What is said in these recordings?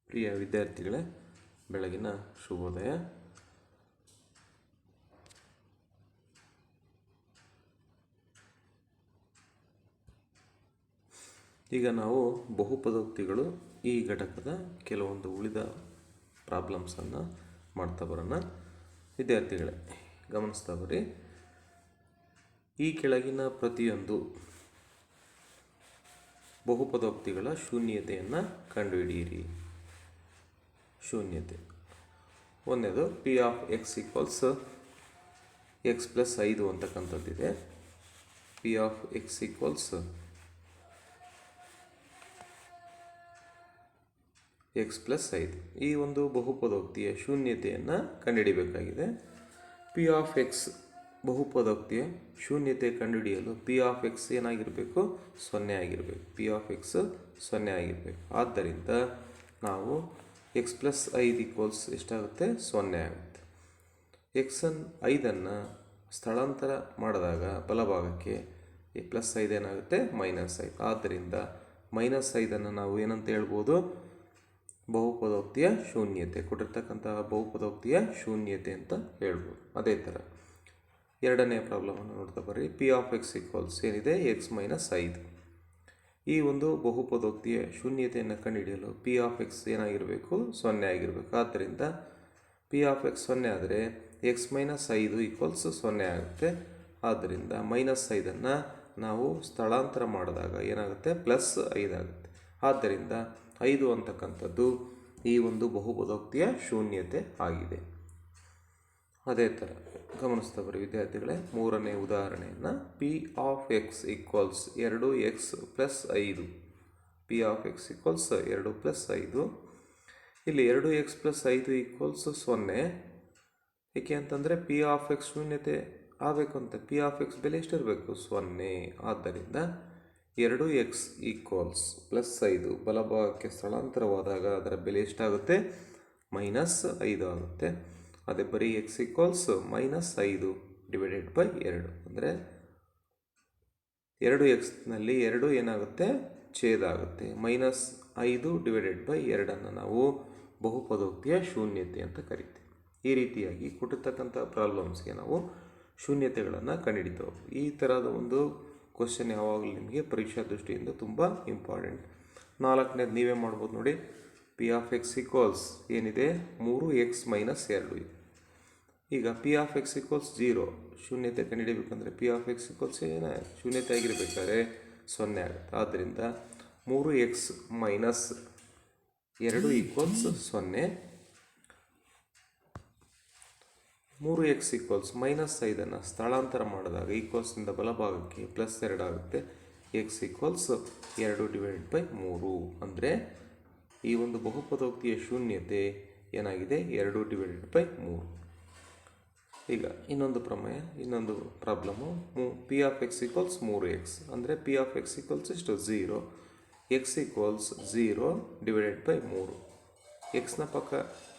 ಪ್ರಿಯ ವಿದ್ಯಾರ್ಥಿಗಳೇ, ಬೆಳಗಿನ ಶುಭೋದಯ. ಈಗ ನಾವು ಬಹುಪದೋಕ್ತಿಗಳು ಈ ಘಟಕದ ಕೆಲವೊಂದು ಉಳಿದ ಪ್ರಾಬ್ಲಮ್ಸನ್ನು ಮಾಡ್ತಾ ಬರೋಣ. ವಿದ್ಯಾರ್ಥಿಗಳೇ ಗಮನಿಸ್ತಾ ಬರ್ರಿ. ಈ ಕೆಳಗಿನ ಪ್ರತಿಯೊಂದು ಬಹುಪದೋಕ್ತಿಗಳ ಶೂನ್ಯತೆಯನ್ನು ಕಂಡುಹಿಡಿಯಿರಿ. ಶೂನ್ಯತೆ ಒಂದೇದು P of x equals x plus 5 ಅಂತಕ್ಕಂಥದ್ದಿದೆ. P of x equals x plus 5 ಈ ಒಂದು ಬಹುಪದೋಕ್ತಿಯ ಶೂನ್ಯತೆಯನ್ನು ಕಂಡುಹಿಡಿಯಬೇಕಾಗಿದೆ. ಪಿ ಆಫ್ ಎಕ್ಸ್ ಬಹುಪದೋಕ್ತಿಯ ಶೂನ್ಯತೆ ಕಂಡುಹಿಡಿಯಲು ಪಿ ಆಫ್ ಎಕ್ಸ್ ಏನಾಗಿರಬೇಕು? 0 ಆಗಿರಬೇಕು. ಪಿ ಆಫ್ ಎಕ್ಸ್ 0 ಆಗಿರಬೇಕು. ಆದ್ದರಿಂದ ನಾವು ಎಕ್ಸ್ ಪ್ಲಸ್ 5 ಈಕ್ವಲ್ಸ್ ಎಷ್ಟಾಗುತ್ತೆ? 0 ಆಗುತ್ತೆ. ಎಕ್ಸನ್ನು 5 ಸ್ಥಳಾಂತರ ಮಾಡಿದಾಗ ಬಲಭಾಗಕ್ಕೆ ಪ್ಲಸ್ 5 ಏನಾಗುತ್ತೆ? -5. ಆದ್ದರಿಂದ -5 ನಾವು ಏನಂತ ಹೇಳ್ಬೋದು? ಬಹುಪದೋಕ್ತಿಯ ಶೂನ್ಯತೆ, ಕೊಟ್ಟಿರ್ತಕ್ಕಂತಹ ಬಹುಪದೋಕ್ತಿಯ ಶೂನ್ಯತೆ ಅಂತ ಹೇಳ್ಬೋದು. ಅದೇ ಥರ ಎರಡನೇ ಪ್ರಾಬ್ಲಮನ್ನು ನೋಡ್ತಾ ಬರ್ರಿ. ಪಿ ಆಫ್ ಎಕ್ಸ್ ಈಕ್ವಲ್ಸ್ ಏನಿದೆ? X minus 5. ಈ ಒಂದು ಬಹುಪದೋಕ್ತಿಯ ಶೂನ್ಯತೆಯನ್ನು ಕಂಡುಹಿಡಿಯಲು ಪಿ ಆಫ್ ಎಕ್ಸ್ ಏನಾಗಿರಬೇಕು? 0 ಆಗಿರಬೇಕು. ಆದ್ದರಿಂದ ಪಿ ಆಫ್ ಎಕ್ಸ್ 0 ಆದರೆ ಎಕ್ಸ್ ಮೈನಸ್ 5 ಈಕ್ವಲ್ಸ್ 0 ಆಗುತ್ತೆ. ಆದ್ದರಿಂದ -5 ನಾವು ಸ್ಥಳಾಂತರ ಮಾಡಿದಾಗ ಏನಾಗುತ್ತೆ? ಪ್ಲಸ್ 5 ಆಗುತ್ತೆ. ಆದ್ದರಿಂದ 5 ಅಂತಕ್ಕಂಥದ್ದು ಈ ಒಂದು ಬಹುಪದೋಕ್ತಿಯ ಶೂನ್ಯತೆ ಆಗಿದೆ. ಅದೇ ಥರ ಗಮನಿಸ್ತಾ ಬರ್ರಿ ವಿದ್ಯಾರ್ಥಿಗಳೇ. ಮೂರನೇ ಉದಾಹರಣೆಯನ್ನು P of x equals 2x plus 5. P of x equals 2 plus 5. ಇಲ್ಲಿ 2x ಪ್ಲಸ್ 5 ಈಕ್ವಲ್ಸ್ 0. ಏಕೆ ಅಂತಂದರೆ ಪಿ ಆಫ್ ಎಕ್ಸ್ ಶೂನ್ಯತೆ ಆಗಬೇಕು ಅಂತ ಪಿ ಆಫ್ ಎಕ್ಸ್ ಬೆಲೆ ಎಷ್ಟಿರಬೇಕು? 0. ಆದ್ದರಿಂದ 2x ಈಕ್ವಲ್ಸ್ ಪ್ಲಸ್ 5 ಬಲಭಾಗಕ್ಕೆ ಸ್ಥಳಾಂತರವಾದಾಗ ಅದರ ಬೆಲೆ ಎಷ್ಟಾಗುತ್ತೆ? -5 ಆಗುತ್ತೆ. ಅದೇ ಬರೀ ಎಕ್ಸ್ ಈಕ್ವಲ್ಸ್ -5 ಡಿವೈಡೆಡ್ ಬೈ 2 ಅಂದರೆ 2xನಲ್ಲಿ 2 ಏನಾಗುತ್ತೆ? ಛೇದ ಆಗುತ್ತೆ. -5 ಡಿವೈಡೆಡ್ ಬೈ 2 ನಾವು ಬಹುಪದೋಕ್ತಿಯ ಶೂನ್ಯತೆ ಅಂತ ಕರಿತೀವಿ. ಈ ರೀತಿಯಾಗಿ ಕೊಟ್ಟಿರ್ತಕ್ಕಂಥ ಪ್ರಾಬ್ಲಮ್ಸ್ಗೆ ನಾವು ಶೂನ್ಯತೆಗಳನ್ನು ಕಂಡುಹಿಡಿತೇವೆ. ಈ ಥರದ ಒಂದು ಕ್ವಶನ್ ಯಾವಾಗಲೂ ನಿಮಗೆ ಪರೀಕ್ಷಾ ದೃಷ್ಟಿಯಿಂದ ತುಂಬ ಇಂಪಾರ್ಟೆಂಟ್. 4ನೇದು ನೀವೇ ಮಾಡ್ಬೋದು ನೋಡಿ. ಪಿ ಆಫ್ ಎಕ್ಸ್ ಈಕ್ವಲ್ಸ್ ಏನಿದೆ? 3x ಮೈನಸ್ 2 ಇದೆ. ಈಗ ಪಿ ಆಫ್ ಎಕ್ಸ್ ಈಕ್ವಲ್ಸ್ 0 ಶೂನ್ಯತೆ ಕಂಡುಹಿಡಿಯಬೇಕಂದ್ರೆ ಪಿ ಆಫ್ ಎಕ್ಸ್ ಈಕ್ವಲ್ಸ್ ಶೂನ್ಯತೆ ಆಗಿರಬೇಕಾದ್ರೆ 0 ಆಗುತ್ತೆ. ಆದ್ದರಿಂದ 3x minus 2 equals 0. 3x equals -5 ಸ್ಥಳಾಂತರ ಮಾಡಿದಾಗ ಈಕ್ವಲ್ಸಿಂದ ಬಲಭಾಗಕ್ಕೆ ಪ್ಲಸ್ 2 ಆಗುತ್ತೆ. ಎಕ್ಸ್ ಈಕ್ವಲ್ಸ್ 2 ಡಿವೈಡೆಡ್ ಬೈ 3 ಅಂದರೆ ಈ ಒಂದು ಬಹುಪದೋಕ್ತಿಯ ಶೂನ್ಯತೆ ಏನಾಗಿದೆ? 2 ಡಿವೈಡೆಡ್ ಬೈ 3. ಈಗ ಇನ್ನೊಂದು problem P of x equals 3x ಅಂದರೆ ಪಿ ಆಫ್ ಎಕ್ಸ್ ಈಕ್ವಲ್ಸ್ ಎಷ್ಟು? 0. X equals 0 divided by 3. ಎಕ್ಸ್ನ ಪಕ್ಕ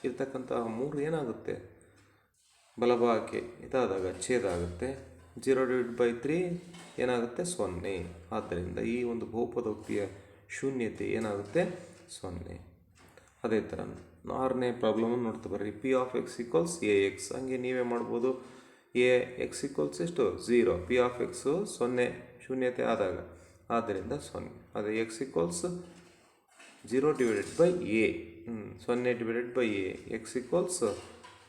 ಇರ್ತಕ್ಕಂತಹ 3 ಏನಾಗುತ್ತೆ? ಬಲಭಾಗಕ್ಕೆ ಇದಾದಾಗ ಛೇದ ಆಗುತ್ತೆ. 0 ಡಿವೈಡ್ ಬೈ 3 ಏನಾಗುತ್ತೆ? 0. ಆದ್ದರಿಂದ ಈ ಒಂದು ಬಹುಪದೋಕ್ತಿಯ ಶೂನ್ಯತೆ ಏನಾಗುತ್ತೆ? 0. ಅದೇ ಥರ 6ನೇ ಪ್ರಾಬ್ಲಮನ್ನು ನೋಡ್ತಾ ಬರ್ರಿ. P of x equals ax. ಹಂಗೆ ನೀವೇ ಮಾಡ್ಬೋದು. ಎಕ್ಸ್ ಈಕ್ವಲ್ಸ್ ಎಷ್ಟು? 0. ಪಿ ಆಫ್ ಎಕ್ಸು 0 ಶೂನ್ಯತೆ ಆದಾಗ ಆದ್ದರಿಂದ 0. ಅದೇ x equals 0 divided by a 0 divided by a. X equals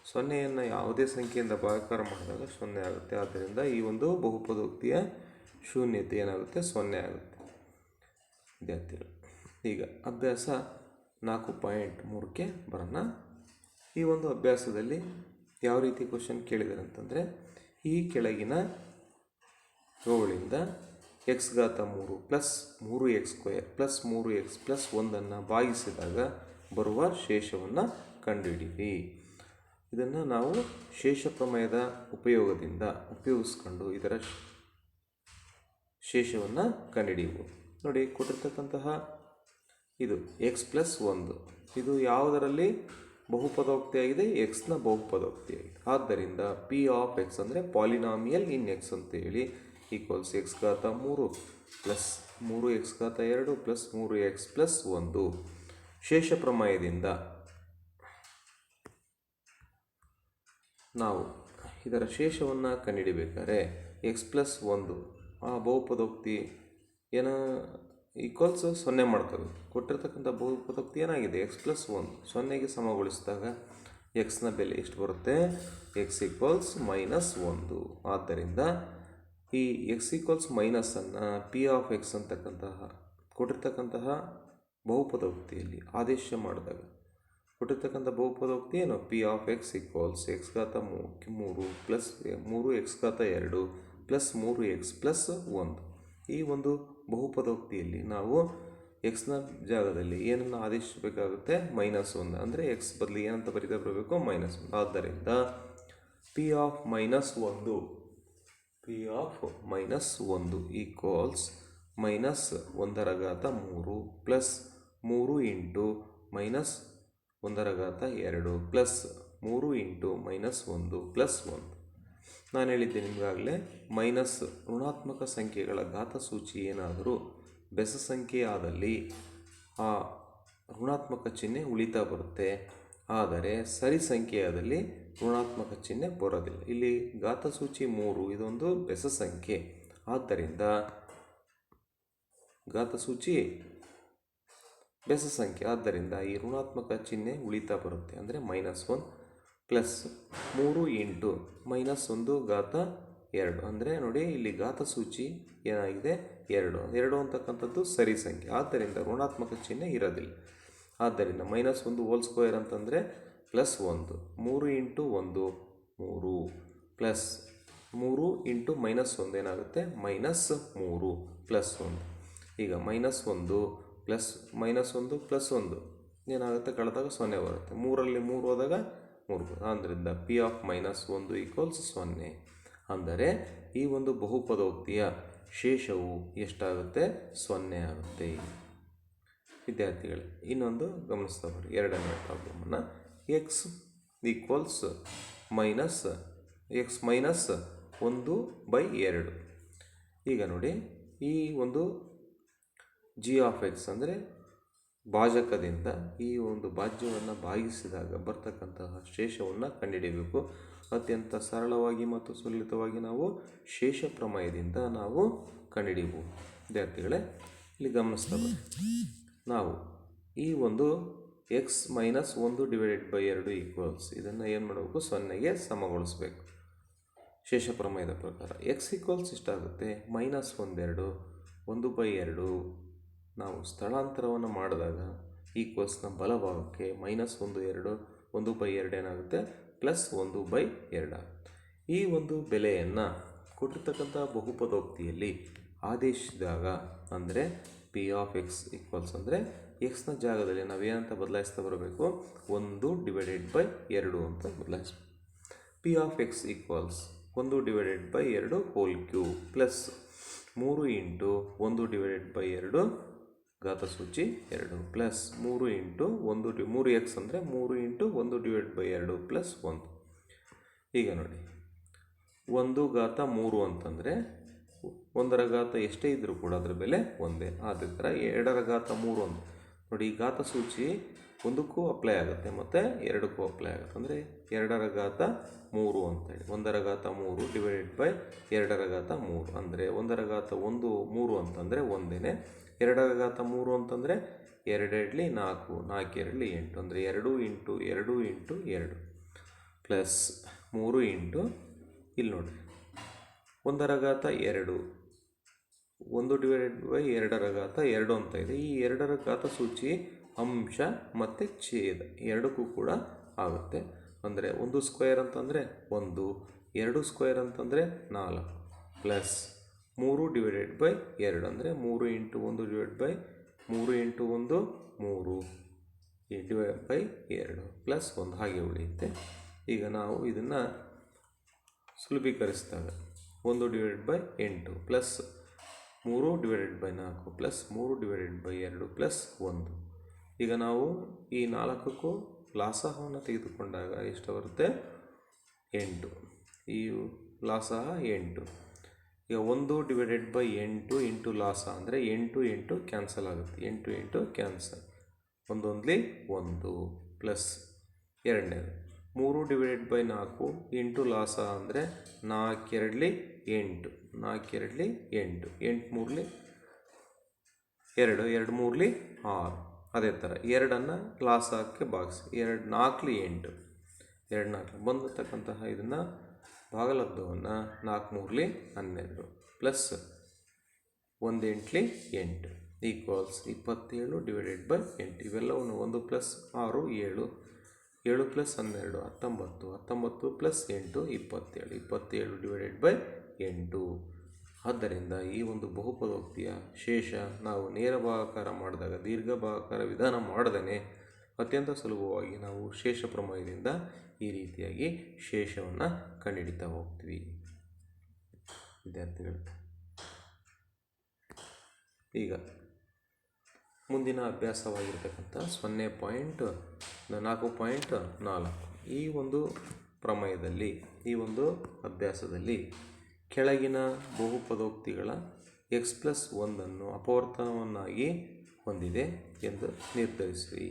0ಯನ್ನು ಯಾವುದೇ ಸಂಖ್ಯೆಯಿಂದ ಭಾಗಾಕಾರ ಮಾಡಿದಾಗ 0 ಆಗುತ್ತೆ. ಆದ್ದರಿಂದ ಈ ಒಂದು ಬಹುಪದೋಕ್ತಿಯ ಶೂನ್ಯತೆ ಏನಾಗುತ್ತೆ? 0 ಆಗುತ್ತೆ. ವಿದ್ಯಾರ್ಥಿಗಳು ಈಗ ಅಭ್ಯಾಸ 4.3ಕ್ಕೆ ಬರೋಣ. ಈ ಒಂದು ಅಭ್ಯಾಸದಲ್ಲಿ ಯಾವ ರೀತಿ ಕ್ವಶನ್ ಕೇಳಿದ್ದಾರೆ ಅಂತಂದರೆ, ಈ ಕೆಳಗಿನ ಗಳಿಂದ x3 plus 3x² plus 3x plus 1 ಭಾಗಿಸಿದಾಗ ಬರುವ ಶೇಷವನ್ನು ಕಂಡುಹಿಡಿಯಿರಿ. ಇದನ್ನು ನಾವು ಶೇಷ ಪ್ರಮೇಯದ ಉಪಯೋಗಿಸ್ಕೊಂಡು ಇದರ ಶೇಷವನ್ನು ಕಂಡುಹಿಡಿಯಬಹುದು. ನೋಡಿ, ಕೊಟ್ಟಿರ್ತಕ್ಕಂತಹ ಇದು x ಪ್ಲಸ್ 1 ಇದು ಯಾವುದರಲ್ಲಿ ಬಹುಪದೋಕ್ತಿಯಾಗಿದೆ? ಎಕ್ಸ್ನ ಬಹುಪದೋಕ್ತಿಯಾಗಿದೆ. ಆದ್ದರಿಂದ ಪಿ ಆಫ್ ಎಕ್ಸ್ ಅಂದರೆ ಪಾಲಿನಾಮಿಯಲ್ ಇನ್ ಎಕ್ಸ್ ಅಂತೇಳಿ equals x3 plus 3x2 plus 3x plus 1 ಶೇಷ ಪ್ರಮೇಯದಿಂದ ನಾವು ಇದರ ಶೇಷವನ್ನು ಕಂಡುಹಿಡಿಬೇಕಾದ್ರೆ x+1 ಆ ಬಹುಪದೋಕ್ತಿ ಏನೋ ಈಕ್ವಲ್ಸ್ 0 ಮಾಡ್ತದೆ. ಕೊಟ್ಟಿರ್ತಕ್ಕಂಥ ಬಹುಪದೋಕ್ತಿ ಏನಾಗಿದೆ x+1 0ಗೆ ಸಮಗೊಳಿಸಿದಾಗ ಎಕ್ಸ್ನ ಬೆಲೆ ಎಷ್ಟು ಬರುತ್ತೆ? x = -1. ಆದ್ದರಿಂದ ಈ x = ಮೈನಸನ್ನು p(x) ಅಂತಕ್ಕಂತಹ ಕೊಟ್ಟಿರ್ತಕ್ಕಂತಹ ಬಹುಪದೋಕ್ತಿಯಲ್ಲಿ ಆದೇಶ ಮಾಡಿದಾಗ ಕೊಟ್ಟಿರ್ತಕ್ಕಂಥ ಬಹುಪದೋಕ್ತಿ ಏನು? p(x) = x⁻³ plus 3x2 plus 3x+1. ಈ ಒಂದು ಬಹುಪದೋಕ್ತಿಯಲ್ಲಿ ನಾವು ಎಕ್ಸ್ನ ಜಾಗದಲ್ಲಿ ಏನನ್ನು ಆದೇಶಿಸಬೇಕಾಗುತ್ತೆ? -1. ಅಂದರೆ ಎಕ್ಸ್ ಬದಲಿಗೆ ಏನಂತ ಬರೀತಾ ಬರಬೇಕು? -1. ಆದ್ದರಿಂದ p(-1) equals -1/3 plus 3 into -1/2 plus 3 into -1 plus 1. ನಾನು ಹೇಳಿದ್ದೆ ನಿಮಗಾಗಲೇ ಮೈನಸ್ ಋಣಾತ್ಮಕ ಸಂಖ್ಯೆಗಳ ಘಾತಸೂಚಿ ಏನಾದರೂ ಬೆಸ ಸಂಖ್ಯೆ ಆದಲ್ಲಿ ಆ ಋಣಾತ್ಮಕ ಚಿಹ್ನೆ ಉಳಿತಾ ಬರುತ್ತೆ. ಆದರೆ ಸರಿ ಸಂಖ್ಯೆಯಾದಲ್ಲಿ ಋಣಾತ್ಮಕ ಚಿಹ್ನೆ ಬರೋದಿಲ್ಲ. ಇಲ್ಲಿ ಘಾತಸೂಚಿ 3 ಇದೊಂದು ಬೆಸ ಸಂಖ್ಯೆ, ಆದ್ದರಿಂದ ಘಾತಸೂಚಿ ಬೆಸ ಸಂಖ್ಯೆ, ಆದ್ದರಿಂದ ಈ ಋಣಾತ್ಮಕ ಚಿಹ್ನೆ ಉಳಿತಾ ಬರುತ್ತೆ. ಅಂದರೆ -1 ಪ್ಲಸ್ 3 ಇಂಟು -1/2. ಅಂದರೆ ನೋಡಿ ಇಲ್ಲಿ ಘಾತಸೂಚಿ ಏನಾಗಿದೆ? 2 ಅಂತಕ್ಕಂಥದ್ದು ಸರಿ ಸಂಖ್ಯೆ, ಆದ್ದರಿಂದ ಋಣಾತ್ಮಕ ಚಿಹ್ನೆ ಇರೋದಿಲ್ಲ. ಆದ್ದರಿಂದ -1² ಅಂತಂದರೆ +1, 3 ಇಂಟು 1 3 ಪ್ಲಸ್ 3 ಇಂಟು -1 ಏನಾಗುತ್ತೆ? -3 ಪ್ಲಸ್ 1. ಈಗ -1 ಪ್ಲಸ್ -1 ಪ್ಲಸ್ 1 ಏನಾಗುತ್ತೆ? ಕಳೆದಾಗ 0 ಬರುತ್ತೆ. 3ರಲ್ಲಿ 3 ಹೋದಾಗ 3. ಆದ್ದರಿಂದ p(-1) = 0. ಅಂದರೆ ಈ ಒಂದು ಬಹುಪದೋಕ್ತಿಯ ಶೇಷವು ಎಷ್ಟಾಗುತ್ತೆ? 0 ಆಗುತ್ತೆ. ವಿದ್ಯಾರ್ಥಿಗಳೇ, ಇನ್ನೊಂದು ಗಮನಿಸ್ತಾ ಬರ್ರಿ. ಎರಡನೇ ಪ್ರಾಬ್ಲಮನ್ನು x -1/2. ಈಗ ನೋಡಿ, ಈ ಒಂದು g(x) ಅಂದರೆ ಭಾಜಕದಿಂದ ಈ ಒಂದು ಭಾಜ್ಯವನ್ನು ಭಾಗಿಸಿದಾಗ ಬರ್ತಕ್ಕಂತಹ ಶೇಷವನ್ನು ಕಂಡುಹಿಡಿಯಬೇಕು. ಅತ್ಯಂತ ಸರಳವಾಗಿ ಮತ್ತು ಸುಲಲಿತವಾಗಿ ನಾವು ಶೇಷ ಪ್ರಮೇಯದಿಂದ ನಾವು ಕಂಡುಹಿಡಿಯಬಹುದು. ವಿದ್ಯಾರ್ಥಿಗಳೇ, ಇಲ್ಲಿ ಗಮನಿಸ್ತಾ ಬನ್ನಿ. ನಾವು ಈ ಒಂದು x -1/2 ಈಕ್ವಲ್ಸ್ ಇದನ್ನು ಏನು ಮಾಡಬೇಕು? 0ಗೆ ಸಮಗೊಳಿಸಬೇಕು. ಶೇಷ ಪ್ರಮೇಯದ ಪ್ರಕಾರ x ಈಕ್ವಲ್ಸ್ ಇಷ್ಟಾಗುತ್ತೆ -1/2 1/2. ನಾವು ಸ್ಥಳಾಂತರವನ್ನು ಮಾಡಿದಾಗ ಈಕ್ವಲ್ಸ್ನ ಬಲಭಾಗಕ್ಕೆ -1/2 1/2 ಏನಾಗುತ್ತೆ? +1/2. ಈ ಒಂದು ಬೆಲೆಯನ್ನು ಕೊಟ್ಟಿರ್ತಕ್ಕಂಥ ಬಹುಪದೋಕ್ತಿಯಲ್ಲಿ ಆದೇಶಿಸಿದಾಗ ಅಂದರೆ p(x) ಈಕ್ವಲ್ಸ್ ಅಂದರೆ ಎಕ್ಸ್ನ ಜಾಗದಲ್ಲಿ ನಾವೇನಂತ ಬದಲಾಯಿಸ್ತಾ ಬರಬೇಕು? 1/2 ಅಂತ ಬದಲಾಯಿಸ್ಬೇಕು. p(x) equals 1/2³ plus 3 into 1/2 ಘಾತಸೂಚಿ 2 plus 3 into 3x ಅಂದರೆ 3 ಇಂಟು 1/2 ಪ್ಲಸ್ 1. ಈಗ ನೋಡಿ, 1/3 ಅಂತಂದರೆ 1/ಘಾತ ಎಷ್ಟೇ ಇದ್ದರೂ ಕೂಡ ಅದರ ಬೆಲೆ ಒಂದೇ. ಅದೇ ಥರ 2/3 ಅಂತ ನೋಡಿ, ಈ ಘಾತಸೂಚಿ 1ಕ್ಕೂ ಅಪ್ಲೈ ಆಗುತ್ತೆ ಮತ್ತು 2ಕ್ಕೂ ಅಪ್ಲೈ ಆಗುತ್ತೆ. ಅಂದರೆ 2/3 ಅಂತೇಳಿ 1/3 /2/3 ಅಂದರೆ 1/1 3 ಅಂತಂದರೆ ಒಂದೇ. 2/3 ಅಂತಂದರೆ 2 4 4 2 8 ಅಂದರೆ 2 ಇಂಟು 2 ಇಂಟು 2 ಪ್ಲಸ್ 3 ಇಂಟು ಇಲ್ಲಿ ನೋಡಿ 1/2 1/2 ಅಂತ ಇದೆ. ಈ 2ರ ಘಾತಸೂಚಿ ಅಂಶ ಮತ್ತು ಛೇದ ಎರಡಕ್ಕೂ ಕೂಡ ಆಗುತ್ತೆ. ಅಂದರೆ 1² ಅಂತಂದರೆ 1, 2² ಅಂತಂದರೆ 4 ಪ್ಲಸ್ 3/2 ಅಂದರೆ 3 ಇಂಟು 1/3 ಇಂಟು 1 3/2 ಪ್ಲಸ್ 1 ಹಾಗೆ ಉಳಿಯುತ್ತೆ. ಈಗ ನಾವು ಇದನ್ನು ಸುಲಭೀಕರಿಸಿದಾಗ 1/8 ಪ್ಲಸ್ 3/4 ಪ್ಲಸ್ 3/2 ಪ್ಲಸ್ 1. ಈಗ ನಾವು ಈ 4ಕ್ಕೂ ಲಾಸಹವನ್ನು ತೆಗೆದುಕೊಂಡಾಗ ಎಷ್ಟು ಬರುತ್ತೆ? 8. ಈ ಲಾಸಹ 8. ಈಗ 1/8 ಇಂಟು ಲಾಸ ಅಂದರೆ 8 ಕ್ಯಾನ್ಸಲ್ ಆಗುತ್ತೆ. 8 ಕ್ಯಾನ್ಸಲ್. ಒಂದೊಂದ್ಲಿ 1 ಪ್ಲಸ್ ಎರಡನೇದು 3/4 ಇಂಟು ಲಾಸ ಅಂದರೆ 4 2 4 8 8 3 2 2 3 6. ಅದೇ ಥರ 2 ಲಾಸಕ್ಕೆ ಭಾಗಿಸಿ 2 4 8 2 4 ಬಂದಿರ್ತಕ್ಕಂತಹ ಇದನ್ನು ಭಾಗಲಬ್ಧವನ್ನು 4 3 12 ಪ್ಲಸ್ 1 8 8 ಈಕ್ವಲ್ಸ್ 27/8. ಇವೆಲ್ಲವನ್ನು 1 ಪ್ಲಸ್ 6 7 7 ಪ್ಲಸ್ 12 19 19 ಪ್ಲಸ್ 8 27 27/8. ಆದ್ದರಿಂದ ಈ ಒಂದು ಬಹುಪದೋಕ್ತಿಯ ಶೇಷ ನಾವು ನೇರ ಭಾಗಾಕಾರ ಮಾಡಿದಾಗ ದೀರ್ಘ ಭಾಗಾಕಾರ ವಿಧಾನ ಮಾಡದೇ ಅತ್ಯಂತ ಸುಲಭವಾಗಿ ನಾವು ಶೇಷ ಪ್ರಮೇಯದಿಂದ ಈ ರೀತಿಯಾಗಿ ಶೇಷವನ್ನು ಕಂಡುಹಿಡಿತಾ ಹೋಗ್ತೀವಿ ವಿದ್ಯಾರ್ಥಿಗಳು. ಈಗ ಮುಂದಿನ ಅಭ್ಯಾಸವಾಗಿರ್ತಕ್ಕಂಥ 0.4.4 ಈ ಒಂದು ಪ್ರಮೇಯದಲ್ಲಿ ಈ ಒಂದು ಅಭ್ಯಾಸದಲ್ಲಿ ಕೆಳಗಿನ ಬಹುಪದೋಕ್ತಿಗಳ x+1 ಅಪವರ್ತನವನ್ನಾಗಿ ಹೊಂದಿದೆ ಎಂದು ನಿರ್ಧರಿಸಿ.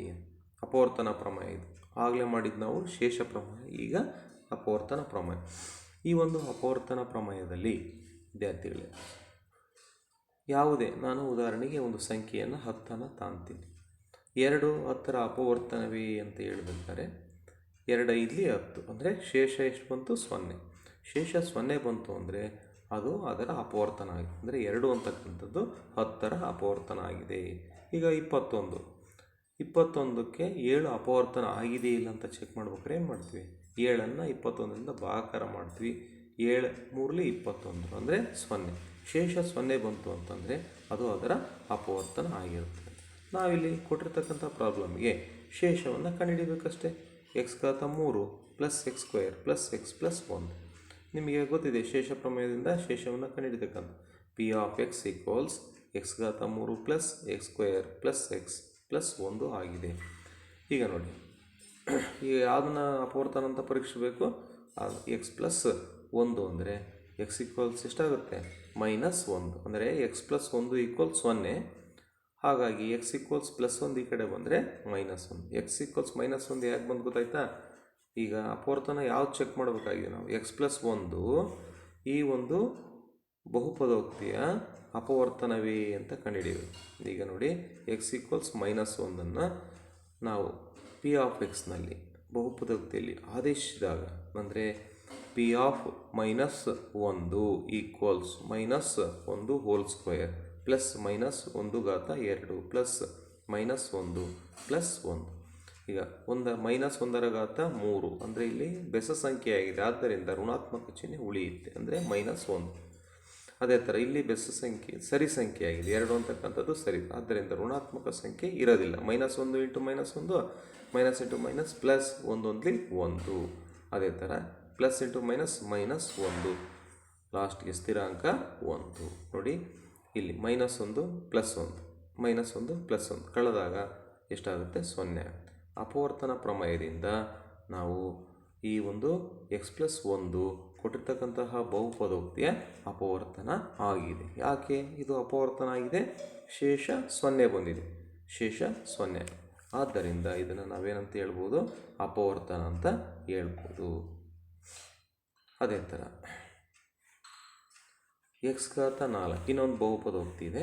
ಅಪವರ್ತನ ಪ್ರಮೇಯ ಇದು ಆಗಲೇ ಮಾಡಿದ್ದು ನಾವು ಶೇಷ ಪ್ರಮೇಯ, ಈಗ ಅಪವರ್ತನ ಪ್ರಮೇಯ. ಈ ಒಂದು ಅಪವರ್ತನ ಪ್ರಮೇಯದಲ್ಲಿ ವಿದ್ಯಾರ್ಥಿಗಳೇ ಯಾವುದೇ ನಾನು ಉದಾಹರಣೆಗೆ ಒಂದು ಸಂಖ್ಯೆಯನ್ನು 10 ತಾಂತೀನಿ. 2 10ರ ಅಪವರ್ತನವೇ ಅಂತ ಹೇಳಬೇಕಾದ್ರೆ 2 5 10 ಅಂದರೆ ಶೇಷ ಎಷ್ಟು ಬಂತು 0. ಶೇಷ 0 ಬಂತು ಅಂದರೆ ಅದು ಅದರ ಅಪವರ್ತನ ಆಗಿದೆ. ಅಂದರೆ 2 ಅಂತಕ್ಕಂಥದ್ದು 10ರ ಅಪವರ್ತನ ಆಗಿದೆ. ಈಗ 21ಕ್ಕೆ 7 ಅಪವರ್ತನ ಆಗಿದೆ ಇಲ್ಲ ಅಂತ ಚೆಕ್ ಮಾಡ್ಬೇಕಾದ್ರೆ ಏನು ಮಾಡ್ತೀವಿ, 7ಅನ್ನು 21ರಿಂದ ಭಾಗಾಕಾರ ಮಾಡ್ತೀವಿ. 7 3 21 ಅಂದರೆ 0. ಶೇಷ 0 ಬಂತು ಅಂತಂದರೆ ಅದು ಅದರ ಅಪವರ್ತನ ಆಗಿರುತ್ತದೆ. ನಾವಿಲ್ಲಿ ಕೊಟ್ಟಿರ್ತಕ್ಕಂಥ ಪ್ರಾಬ್ಲಮ್ಗೆ ಶೇಷವನ್ನು ಕಂಡುಹಿಡಿಬೇಕಷ್ಟೇ. x3 plus x² plus x+1. ನಿಮಗೆ ಗೊತ್ತಿದೆ ಶೇಷ ಪ್ರಮೇಯದಿಂದ ಶೇಷವನ್ನು ಕಂಡುಹಿಡಿತಕ್ಕಂಥ p(x) equals x3 plus x² plus x+1 ಆಗಿದೆ. ಈಗ ನೋಡಿ, ಈಗ ಯಾವುದನ್ನ ಅಪವರ್ತನ ಅಂತ ಪರೀಕ್ಷಿಸಬೇಕು, x+1 ಅಂದರೆ x ಈಕ್ವಲ್ಸ್ ಎಷ್ಟಾಗುತ್ತೆ -1 ಅಂದರೆ x+1 ಈಕ್ವಲ್ಸ್ 0. ಹಾಗಾಗಿ x ಈಕ್ವಲ್ಸ್ +1 ಈ ಕಡೆ ಬಂದರೆ -1. x ಈಕ್ವಲ್ಸ್ -1 ಯಾಕೆ ಬಂದು ಗೊತ್ತಾಯ್ತಾ? ಈಗ ಅಪವರ್ತನ ಯಾವ್ದು ಚೆಕ್ ಮಾಡಬೇಕಾಗಿದೆ ನಾವು, x+1 ಈ ಒಂದು ಬಹುಪದೋಕ್ತಿಯ ಅಪವರ್ತನವೇ ಅಂತ ಕಂಡುಹಿಡಿಯಬೇಕು. ಈಗ ನೋಡಿ x ಈಕ್ವಲ್ಸ್ -1 ನಾವು p(x)ನಲ್ಲಿ ಬಹುಪದೋಕ್ತಿಯಲ್ಲಿ ಆದೇಶಿಸಿದಾಗ ಅಂದರೆ p(-1) equals -1 whole square plus -1/2 plus -1 plus 1. ಈಗ -1/3 ಅಂದರೆ ಇಲ್ಲಿ ಬೆಸ ಸಂಖ್ಯೆಯಾಗಿದೆ, ಆದ್ದರಿಂದ ಋಣಾತ್ಮಕ ಚಿಹ್ನೆ ಉಳಿಯುತ್ತೆ ಅಂದರೆ -1. ಅದೇ ಥರ ಇಲ್ಲಿ ಬೆಸ ಸಂಖ್ಯೆ ಸರಿ ಸಂಖ್ಯೆಯಾಗಿದೆ, 2 ಅಂತಕ್ಕಂಥದ್ದು ಸರಿ, ಆದ್ದರಿಂದ ಋಣಾತ್ಮಕ ಸಂಖ್ಯೆ ಇರೋದಿಲ್ಲ. -1 × -1 -× ಪ್ಲಸ್ 1 1. ಅದೇ ಥರ ಪ್ಲಸ್ × -1 ಲಾಸ್ಟ್ಗೆ ಸ್ಥಿರಾಂಕ 1. ನೋಡಿ ಇಲ್ಲಿ -1 +1 -1 +1 ಕಳೆದಾಗ ಎಷ್ಟಾಗುತ್ತೆ 0 ಆಗುತ್ತೆ. ಅಪವರ್ತನ ಪ್ರಮೇಯದಿಂದ ನಾವು ಈ ಒಂದು x+1 ಕೊಟ್ಟಿರ್ತಕ್ಕಂತಹ ಬಹುಪದೋಕ್ತಿಯ ಅಪವರ್ತನ ಆಗಿದೆ. ಯಾಕೆ ಇದು ಅಪವರ್ತನ ಆಗಿದೆ? ಶೇಷ 0 ಬಂದಿದೆ, ಶೇಷ 0. ಆದ್ದರಿಂದ ಇದನ್ನು ನಾವೇನಂತ ಹೇಳ್ಬೋದು, ಅಪವರ್ತನ ಅಂತ ಹೇಳ್ಬೋದು. ಅದೇ ಥರ x4 ಇನ್ನೊಂದು ಬಹುಪದೋಕ್ತಿ ಇದೆ,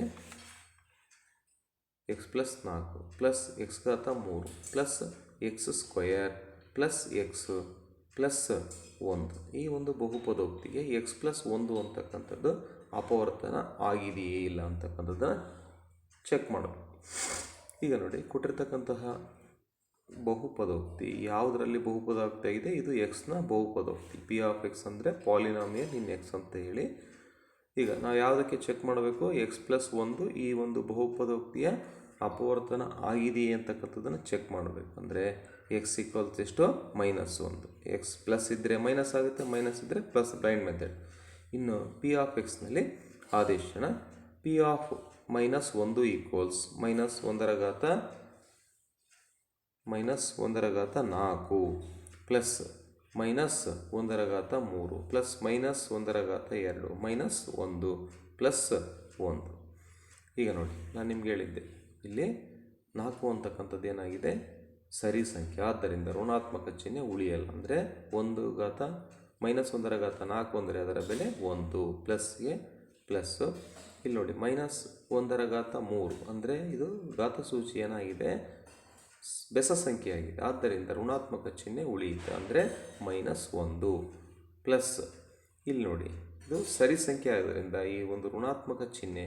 x+4 plus x3 plus x² plus x plus 1. ಈ ಒಂದು ಬಹುಪದೋಕ್ತಿಗೆ x+1 ಅಂತಕ್ಕಂಥದ್ದು ಅಪವರ್ತನ ಆಗಿದೆಯೇ ಇಲ್ಲ ಅಂತಕ್ಕಂಥದ್ದನ್ನು ಚೆಕ್ ಮಾಡಬೇಕು. ಈಗ ನೋಡಿ ಕೊಟ್ಟಿರ್ತಕ್ಕಂತಹ ಬಹುಪದೋಕ್ತಿ ಯಾವುದರಲ್ಲಿ ಬಹುಪದೋಕ್ತಿ ಆಗಿದೆ, ಇದು x ನ ಬಹುಪದೋಕ್ತಿ. p(x) ಅಂದರೆ ಪಾಲಿನಾಮಿಯಲ್ ಇನ್ x ಅಂತ ಹೇಳಿ. ಈಗ ನಾವು ಯಾವುದಕ್ಕೆ ಚೆಕ್ ಮಾಡಬೇಕು, x+1 ಈ ಒಂದು ಬಹುಪದೋಕ್ತಿಯ ಅಪವರ್ತನ ಆಗಿದೆಯೇ ಅಂತಕ್ಕಂಥದ್ದನ್ನು ಚೆಕ್ ಮಾಡಬೇಕು. ಅಂದರೆ x ಈಕ್ವಲ್ಸ್ ಎಷ್ಟು -1, x ಪ್ಲಸ್ ಇದ್ದರೆ ಮೈನಸ್ ಆಗುತ್ತೆ, ಮೈನಸ್ ಇದ್ದರೆ ಪ್ಲಸ್, ಬ್ಲೈಂಡ್ ಮೆಥಡ್. ಇನ್ನು p(x)ನಲ್ಲಿ ಆದೇಶನ p(-1) equals -1/4 plus -1/3 plus -1/2 -1 plus 1. ಈಗ ನೋಡಿ ನಾನು ನಿಮ್ಗೆ ಹೇಳಿದ್ದೆ ಇಲ್ಲಿ 4 ಅಂತಕ್ಕಂಥದ್ದು ಏನಾಗಿದೆ ಸರಿ ಸಂಖ್ಯೆ, ಆದ್ದರಿಂದ ಋಣಾತ್ಮಕ ಚಿಹ್ನೆ ಉಳಿಯಲ್ಲ. ಅಂದರೆ 1-4 ಅಂದರೆ ಅದರ ಬೆಲೆ 1 ಪ್ಲಸ್ಗೆ ಪ್ಲಸ್ಸು. ಇಲ್ಲಿ ನೋಡಿ -1/3 ಅಂದರೆ ಇದು ಘಾತಸೂಚಿ ಏನಾಗಿದೆ ಬೆಸ ಸಂಖ್ಯೆಯಾಗಿದೆ, ಆದ್ದರಿಂದ ಋಣಾತ್ಮಕ ಚಿಹ್ನೆ ಉಳಿಯುತ್ತೆ, ಅಂದರೆ -1 ಪ್ಲಸ್. ಇಲ್ಲಿ ನೋಡಿ ಇದು ಸರಿ ಸಂಖ್ಯೆ ಆದ್ದರಿಂದ ಈ ಒಂದು ಋಣಾತ್ಮಕ ಚಿಹ್ನೆ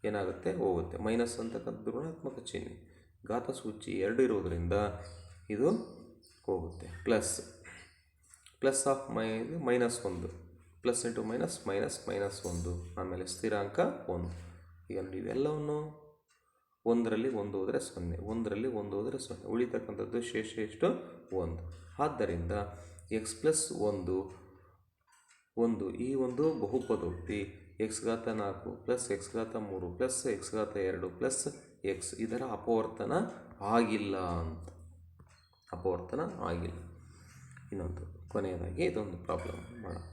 ಏನಾಗುತ್ತೆ ಹೋಗುತ್ತೆ. ಮೈನಸ್ ಅಂತಕ್ಕಂಥದ್ದು ಋಣಾತ್ಮಕ ಚಿಹ್ನೆ, ಘಾತಸೂಚಿ 2 ಇರೋದರಿಂದ ಇದು ಹೋಗುತ್ತೆ. Plus of -1 plus into minus -1, ಆಮೇಲೆ ಸ್ಥಿರಾಂಕ 1. ಈಗ ನೋಡಿ ಇವೆಲ್ಲವನ್ನು 1ರಲ್ಲಿ 1 ಹೋದರೆ 0, 1ರಲ್ಲಿ 1 ಹೋದರೆ 0, ಉಳಿತಕ್ಕಂಥದ್ದು ಶೇಷ ಎಷ್ಟು 1. ಆದ್ದರಿಂದ x+1 ಈ ಒಂದು ಬಹುಪದೋಕ್ತಿ x⁴ plus x⁴ plus x⁴ plus x ಇದರ ಅಪವರ್ತನ ಆಗಿಲ್ಲ ಅಂತ, ಅಪವರ್ತನ ಆಗಿಲ್ಲ. ಇನ್ನೊಂದು ಕೊನೆಯದಾಗಿ ಇದೊಂದು ಪ್ರಾಬ್ಲಮ್ ಮಾಡೋಣ.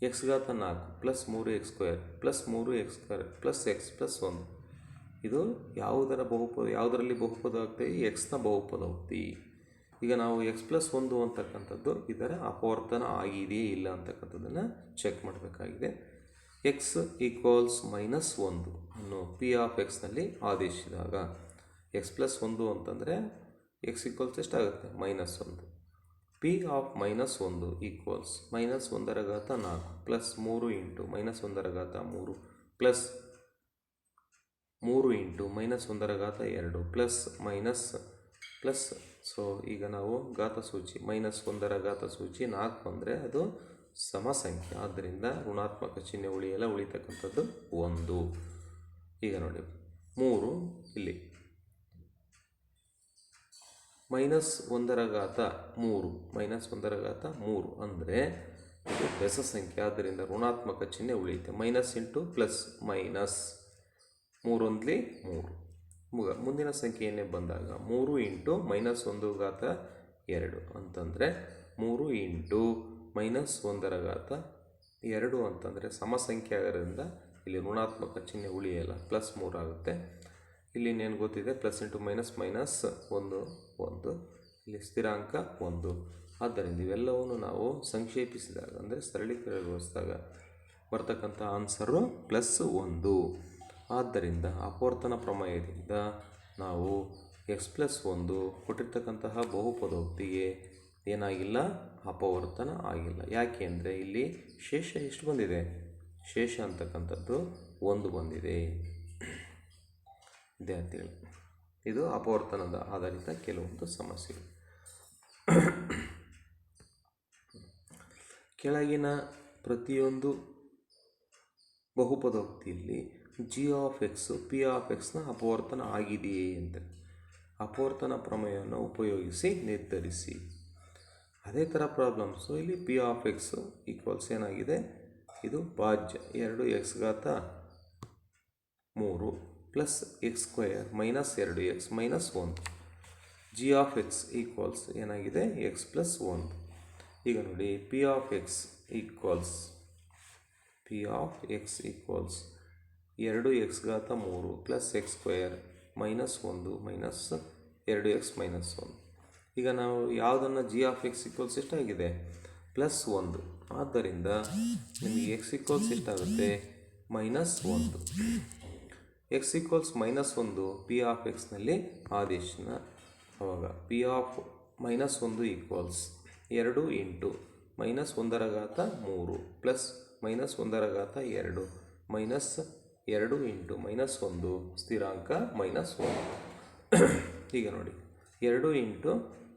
x⁴ plus 3x² plus 3x² plus x+1 ಇದು ಯಾವುದರಲ್ಲಿ ಬಹುಪದೋಕ್ತಿ ಎಕ್ಸ್ನ ಬಹುಪದೋಕ್ತಿ. ಈಗ ನಾವು x+1 ಅಂತಕ್ಕಂಥದ್ದು ಇದರ ಅಪವರ್ತನ ಆಗಿದೆಯೇ ಇಲ್ಲ ಅಂತಕ್ಕಂಥದ್ದನ್ನು ಚೆಕ್ ಮಾಡಬೇಕಾಗಿದೆ. x = -1 ಅನ್ನು p ಆಫ್ ಎಕ್ಸ್ನಲ್ಲಿ ಆದೇಶಿಸಿದಾಗ x+1 ಅಂತಂದರೆ x = ಎಷ್ಟಾಗುತ್ತೆ -1. p of -1 equals -1/4 plus 3 into -1/3 plus 3 into -1/2 plus minus plus. So ಈಗ ನಾವು ಘಾತಸೂಚಿ -1/4 ಅಂದರೆ ಅದು ಸಮ ಸಂಖ್ಯೆ, ಆದ್ದರಿಂದ ಋಣಾತ್ಮಕ ಚಿಹ್ನೆ ಉಳಿತಕ್ಕಂಥದ್ದು 1. ಈಗ ನೋಡಿ 3 ಇಲ್ಲಿ -1/3 ಅಂದರೆ ಇದು ಬೆಸ ಸಂಖ್ಯೆ, ಆದ್ದರಿಂದ ಋಣಾತ್ಮಕ ಚಿಹ್ನೆ ಉಳಿಯುತ್ತೆ. Minus into plus minus 3 3. ಮುಂದಿನ ಸಂಖ್ಯೆಯನ್ನೇ ಬಂದಾಗ 3 ಇಂಟು -1/2 ಅಂತಂದರೆ 3 ಇಂಟು -1/2 ಅಂತಂದರೆ ಸಮ ಸಂಖ್ಯೆ ಆಗೋದ್ರಿಂದ ಇಲ್ಲಿ ಋಣಾತ್ಮಕ ಚಿಹ್ನೆ ಉಳಿಯಲ್ಲ, +3 ಆಗುತ್ತೆ. ಇಲ್ಲಿ ಇನ್ನೇನು ಗೊತ್ತಿದೆ, ಪ್ಲಸ್ ಇಂಟು ಮೈನಸ್ 1 ಇಲ್ಲಿ ಸ್ಥಿರಾಂಕ 1. ಆದ್ದರಿಂದ ಇವೆಲ್ಲವನ್ನು ನಾವು ಸಂಕ್ಷೇಪಿಸಿದಾಗ ಅಂದರೆ ಸರಳೀಕರಣಗೊಳಿಸಿದಾಗ ಬರ್ತಕ್ಕಂಥ ಆನ್ಸರು +1. ಆದ್ದರಿಂದ ಅಪವರ್ತನ ಪ್ರಮೇಯದಿಂದ ನಾವು x+1 ಕೊಟ್ಟಿರ್ತಕ್ಕಂತಹ ಬಹುಪದೋಕ್ತಿಗೆ ಏನಾಗಿಲ್ಲ, ಅಪವರ್ತನ ಆಗಿಲ್ಲ. ಯಾಕೆ ಅಂದರೆ ಇಲ್ಲಿ ಶೇಷ ಎಷ್ಟು ಬಂದಿದೆ, ಶೇಷ ಅಂತಕ್ಕಂಥದ್ದು 1 ಬಂದಿದೆ. ವಿದ್ಯಾರ್ಥಿಗಳು, ಇದು ಅಪವರ್ತನದ ಆಧಾರಿತ ಕೆಲವೊಂದು ಸಮಸ್ಯೆಗಳು. ಕೆಳಗಿನ ಪ್ರತಿಯೊಂದು ಬಹುಪದೋಕ್ತಿಯಲ್ಲಿ g of x p of ಎಕ್ಸ್ನ ಅಪವರ್ತನ ಆಗಿದೆಯೇ ಅಂತ ಅಪವರ್ತನ ಪ್ರಮೇಯವನ್ನು ಉಪಯೋಗಿಸಿ ನಿರ್ಧರಿಸಿ. ಅದೇ ಥರ ಪ್ರಾಬ್ಲಮ್ಸು ಇಲ್ಲಿ p ಆಫ್ ಎಕ್ಸ್ ಈಕ್ವಲ್ಸ್ ಏನಾಗಿದೆ, ಇದು ಭಾಜ್ಯ 2x⁻³ plus x² minus 2x minus 1. g of x equals ಏನಾಗಿದೆ x+1. ಈಗ ನೋಡಿ p of x equals 2x⁻³ plus x² minus 1 minus 2x minus 1. ಈಗ ನಾವು ಯಾವುದನ್ನು g ಆಫ್ ಎಕ್ಸ್ ಈಕ್ವಲ್ಸ್ ಎಷ್ಟಾಗಿದೆ +1, ಆದ್ದರಿಂದ ನಿಮಗೆ x ಈಕ್ವಲ್ಸ್ ಎಷ್ಟಾಗುತ್ತೆ -1. x ಈಕ್ವಲ್ಸ್ -1 p ಆಫ್ ಎಕ್ಸ್ನಲ್ಲಿ ಆದೇಶನ, ಅವಾಗ p of -1 equals 2 into -1/3 plus -1/2 minus 2 into -1 ಸ್ಥಿರಾಂಕ -1. ಈಗ ನೋಡಿ 2 ಇಂಟು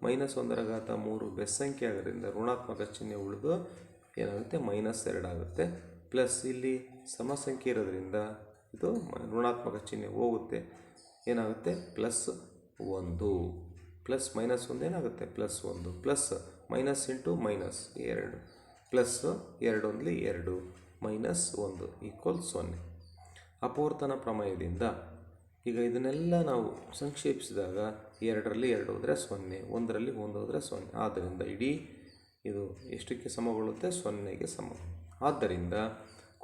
-1/3 ಬೆಸ್ಸಂಖ್ಯೆ ಆಗೋದ್ರಿಂದ ಋಣಾತ್ಮಕ ಚಿಹ್ನೆ ಉಳಿದು ಏನಾಗುತ್ತೆ -2 ಆಗುತ್ತೆ. ಪ್ಲಸ್ ಇಲ್ಲಿ ಸಮ ಸಂಖ್ಯೆ ಇರೋದ್ರಿಂದ ಇದು ಋಣಾತ್ಮಕ ಚಿಹ್ನೆ ಹೋಗುತ್ತೆ, ಏನಾಗುತ್ತೆ +1 ಪ್ಲಸ್ -1 ಏನಾಗುತ್ತೆ +1 plus minus into -2 plus 2 2 -1 equal 0. ಅಪವರ್ತನ ಪ್ರಮೇಯದಿಂದ ಈಗ ಇದನ್ನೆಲ್ಲ ನಾವು ಸಂಕ್ಷೇಪಿಸಿದಾಗ 2ರಲ್ಲಿ 2 ಹೋದರೆ 0, 1ರಲ್ಲಿ 1 ಹೋದರೆ 0, ಆದ್ದರಿಂದ ಇಡೀ ಇದು ಎಷ್ಟಕ್ಕೆ ಸಮಗೊಳ್ಳುತ್ತೆ 0ಗೆ ಸಮ. ಆದ್ದರಿಂದ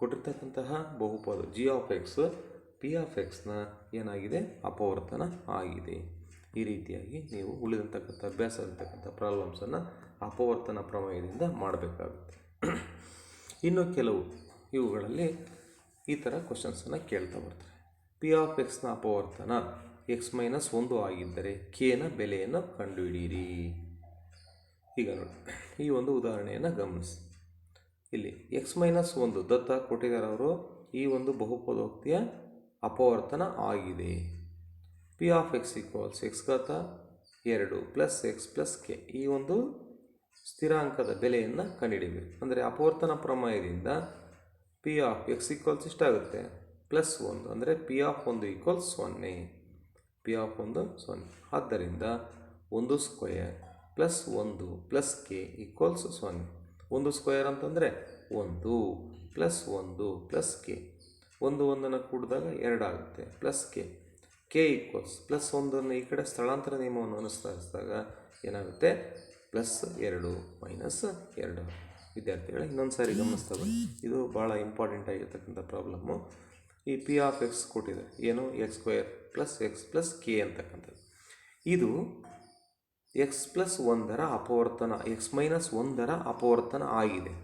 ಕೊಟ್ಟಿರ್ತಕ್ಕಂತಹ ಬಹುಪದ g of x P of ಎಕ್ಸ್ನ ಏನಾಗಿದೆ ಅಪವರ್ತನ ಆಗಿದೆ. ಈ ರೀತಿಯಾಗಿ ನೀವು ಉಳಿದಂತಕ್ಕಂಥ ಅಭ್ಯಾಸ ಇರತಕ್ಕಂಥ ಪ್ರಾಬ್ಲಮ್ಸನ್ನು ಅಪವರ್ತನ ಪ್ರಮೇಯದಿಂದ ಮಾಡಬೇಕಾಗುತ್ತೆ. ಇನ್ನು ಕೆಲವು ಇವುಗಳಲ್ಲಿ ಈ ಥರ ಕ್ವಶನ್ಸನ್ನು ಕೇಳ್ತಾ ಬರ್ತಾರೆ. ಪಿ ಆಫ್ ಎಕ್ಸ್ನ ಅಪವರ್ತನ x-1 ಆಗಿದ್ದರೆ ನ ಬೆಲೆಯನ್ನು ಕಂಡುಹಿಡಿಯಿರಿ. ಈಗ ನೋಡಿ, ಈ ಒಂದು ಉದಾಹರಣೆಯನ್ನು ಗಮನಿಸಿ. ಇಲ್ಲಿ x-1 ದತ್ತ ಕೊಟ್ಟಿದ್ದಾರೆ ಅವರು. ಈ ಒಂದು ಬಹುಪದೋಕ್ತಿಯ ಅಪವರ್ತನ ಆಗಿದೆ. P of x equals x ಘಾತ 2 ಪ್ಲಸ್ ಎಕ್ಸ್ ಪ್ಲಸ್ ಕೆ. ಈ ಒಂದು ಸ್ಥಿರಾಂಕದ ಬೆಲೆಯನ್ನು ಕಂಡುಹಿಡಿಯಬೇಕು. ಅಂದರೆ ಅಪವರ್ತನ ಪ್ರಮೇಯದಿಂದ ಪಿ ಆಫ್ ಎಕ್ಸ್ ಈಕ್ವಲ್ಸ್ ಇಷ್ಟಾಗುತ್ತೆ +1, ಅಂದರೆ P of 1 equals 0. P of 1 0. ಆದ್ದರಿಂದ 1 square plus 1 plus K equals 0. 1 square ಅಂತಂದರೆ 1 ಪ್ಲಸ್ 1 ಪ್ಲಸ್ ಕೆ. 1 ಕೂಡಿದಾಗ 2 ಆಗುತ್ತೆ ಪ್ಲಸ್ ಕೆ ಈಕ್ವಲ್ಸ್ ಪ್ಲಸ್ 1 ಈ ಕಡೆ ಸ್ಥಳಾಂತರ ನಿಯಮವನ್ನು ಅನುಸರಿಸಿದಾಗ ಏನಾಗುತ್ತೆ +2 -2. ವಿದ್ಯಾರ್ಥಿಗಳೇ, ಇನ್ನೊಂದು ಸಾರಿ ಗಮನಿಸ್ತಾ ಬನ್ನಿ. ಇದು ಭಾಳ ಇಂಪಾರ್ಟೆಂಟ್ ಆಗಿರ್ತಕ್ಕಂಥ ಪ್ರಾಬ್ಲಮ್ಮು. ಈ ಪಿ ಆಫ್ ಎಕ್ಸ್ ಕೊಟ್ಟಿದ್ದಾರೆ, ಏನು x² plus X plus K ಅಂತಕ್ಕಂಥದ್ದು. ಇದು x+1 ಅಪವರ್ತನ, x-1 ಅಪವರ್ತನ ಆಗಿದೆ.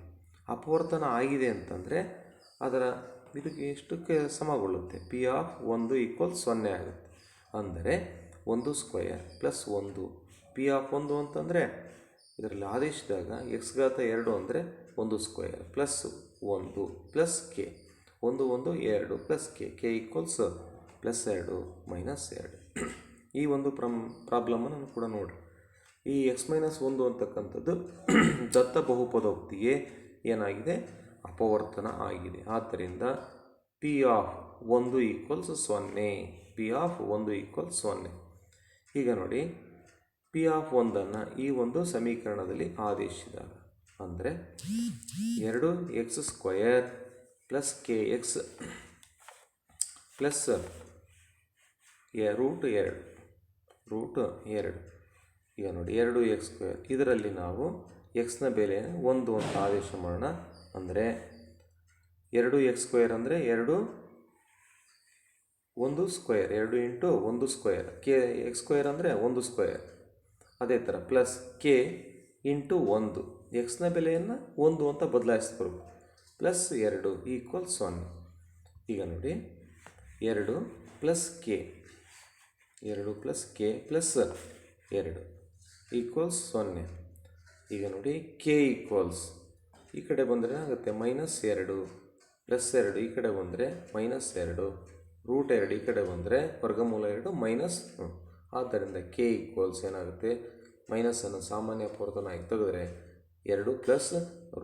ಅಪವರ್ತನ ಆಗಿದೆ ಅಂತಂದರೆ ಅದರ ಇದಕ್ಕೆ ಎಷ್ಟಕ್ಕೆ ಸಮಗೊಳ್ಳುತ್ತೆ? ಪಿ ಆಫ್ 1 ಈಕ್ವಲ್ಸ್ 0 ಆಗುತ್ತೆ. ಅಂದರೆ 1 ಸ್ಕ್ವಯರ್ ಪ್ಲಸ್ 1 ಪಿ ಆಫ್ 1 ಅಂತಂದರೆ ಇದರಲ್ಲಿ ಆದೇಶದಾಗ x ಘಾತ 2 ಅಂದರೆ 1 square plus 1 plus K. 1 1 2 plus K equals +2 -2. ಈ ಒಂದು ಪ್ರಾಬ್ಲಮನ್ನು ಕೂಡ ನೋಡಿರಿ. ಈ x-1 ಅಂತಕ್ಕಂಥದ್ದು ದತ್ತ ಬಹುಪದೋಕ್ತಿಗೆ ಏನಾಗಿದೆ? ಅಪವರ್ತನ ಆಗಿದೆ. ಆದ್ದರಿಂದ P of 1 equals 0. P of 1 equals 0. ಈಗ ನೋಡಿ, ಪಿ ಆಫ್ 1 ಈ ಒಂದು ಸಮೀಕರಣದಲ್ಲಿ ಆದೇಶಿಸಿದಾಗ ಅಂದರೆ 2x² plus K X plus √2. ಈಗ ನೋಡಿ 2x². ಇದರಲ್ಲಿ ನಾವು ಎಕ್ಸ್ನ ಬೆಲೆ 1 ಅಂತ ಆದೇಶ ಮಾಡೋಣ. ಅಂದರೆ 2x² ಅಂದರೆ 2 1 square, 2 into 1 square. K x² ಅಂದರೆ 1 ಸ್ಕ್ವಯರ್. ಅದೇ ಥರ ಪ್ಲಸ್ ಕೆ ಇಂಟು 1. ಎಕ್ಸ್ನ ಬೆಲೆಯನ್ನು 1 ಅಂತ ಬದಲಾಯಿಸ್ಬೇಕು. +2 ಈಕ್ವಲ್ಸ್ 0. ಈಗ ನೋಡಿ 2 plus K, 2 plus K plus 2 equals 0. ಈಗ ನೋಡಿ ಕೆ ಈಕ್ವಲ್ಸ್ ಈ ಕಡೆ ಬಂದರೆ ಆಗುತ್ತೆ -2 +2 ಈ ಕಡೆ ಬಂದರೆ -2 √2 ಈ ಕಡೆ ಬಂದರೆ ವರ್ಗಮೂಲ 2 -1. ಆದ್ದರಿಂದ ಕೆ ಈಕ್ವಲ್ಸ್ ಏನಾಗುತ್ತೆ? ಮೈನಸನ್ನು ಸಾಮಾನ್ಯ ಅಪವರ್ತನ ಆಗಿ ತೆಗೆದ್ರೆ 2 ಪ್ಲಸ್